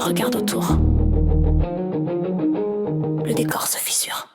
Regarde autour. Le décor se fissure.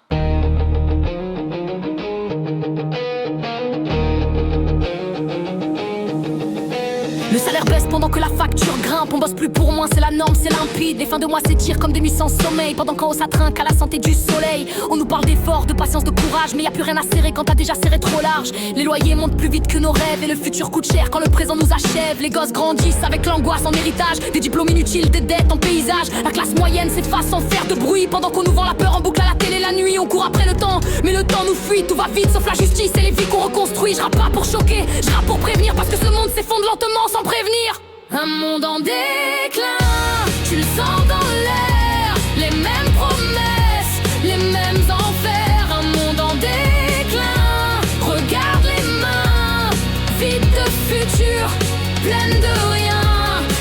Le salaire baisse pendant que la facture grimpe. On bosse plus pour moins, c'est la norme, c'est limpide. Les fins de mois s'étirent comme des nuits sans sommeil. Pendant qu'en haut ça trinque à la santé du soleil. On nous parle d'efforts, de patience, de courage, mais y a plus rien à serrer quand t'as déjà serré trop large. Les loyers montent plus vite que nos rêves et le futur coûte cher quand le présent nous achève. Les gosses grandissent avec l'angoisse en héritage. Des diplômes inutiles, des dettes en paysage. La classe moyenne s'efface sans faire de bruit. Pendant qu'on nous vend la peur en boucle à la télé la nuit. On court après le temps, mais le temps nous fuit. Tout va vite sauf la justice et les vies qu'on reconstruit. Je rappe pas pour choquer, je rappe pour prévenir. Parce que ce monde s'effondre lentement sans prévenir. Un monde en déclin, tu le sens dans l'air. Les mêmes promesses, les mêmes enfers. Un monde en déclin, regarde les mains, vide de futur, pleine de rien.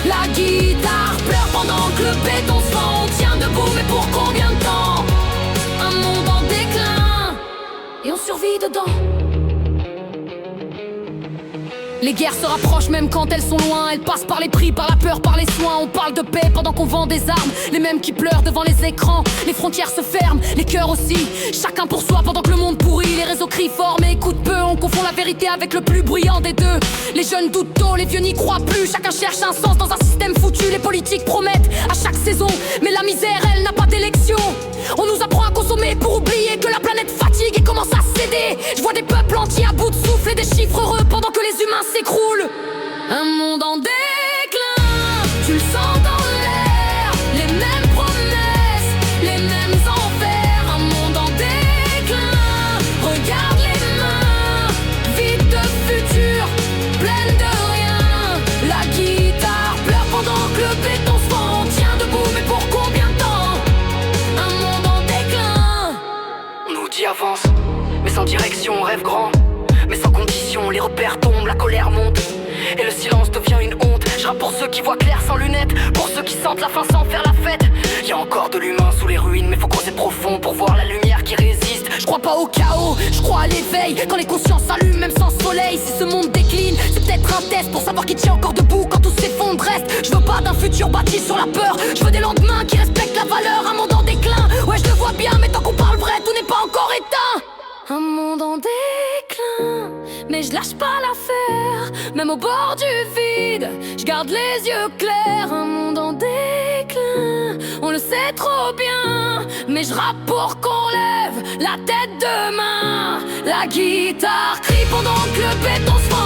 La guitare pleure pendant que le béton se fend. On tient debout mais pour combien de temps? Un monde en déclin, et on survit dedans. Les guerres se rapprochent même quand elles sont loin. Elles passent par les prix, par la peur, par les soins. On parle de paix pendant qu'on vend des armes. Les mêmes qui pleurent devant les écrans. Les frontières se ferment, les cœurs aussi. Chacun pour soi pendant que le monde pourrit. Les réseaux crient fort mais écoutent peu. On confond la vérité avec le plus bruyant des deux. Les jeunes doutent tôt, les vieux n'y croient plus. Chacun cherche un sens dans un système foutu. Les politiques promettent à chaque saison, mais la misère elle n'a pas d'élection. On nous apprend à consommer pour oublier que la planète fatigue et commence à céder. Je vois des peuples entiers à bout de souffle et des chiffres heureux pendant que les humains s'écroulent. Un monde en déclin, tu le sens dans l'air. Les mêmes promesses, les mêmes enfers. Un monde en déclin, regarde les mains, vide de futur, pleine de rien. La guitare pleure pendant que le béton se fend. On tient debout mais pour combien de temps? Un monde en déclin. On nous dit avance, mais sans direction, on rêve grand. Mais sans condition, les repères tombent, la colère monte. Et le silence devient une honte. Je rappe pour ceux qui voient clair sans lunettes, pour ceux qui sentent la faim sans faire la fête. Y'a encore de l'humain sous les ruines, mais faut creuser profond pour voir la lumière qui résiste. Je crois pas au chaos, je crois à l'éveil. Quand les consciences s'allument même sans soleil. Si ce monde décline, c'est peut-être un test pour savoir qui tient encore debout quand tout s'effondre reste. Je veux pas d'un futur bâti sur la peur. Je veux des lendemains qui respectent la valeur. Un monde en déclin, ouais je le vois bien, mais tant qu'on parle vrai, tout n'est pas encore éteint. Un monde en déclin, mais je lâche pas l'affaire. Même au bord du vide, je garde les yeux clairs. Un monde en déclin, on le sait trop bien. Mais je rappe pour qu'on lève la tête demain. La guitare crie pendant que le béton se fend.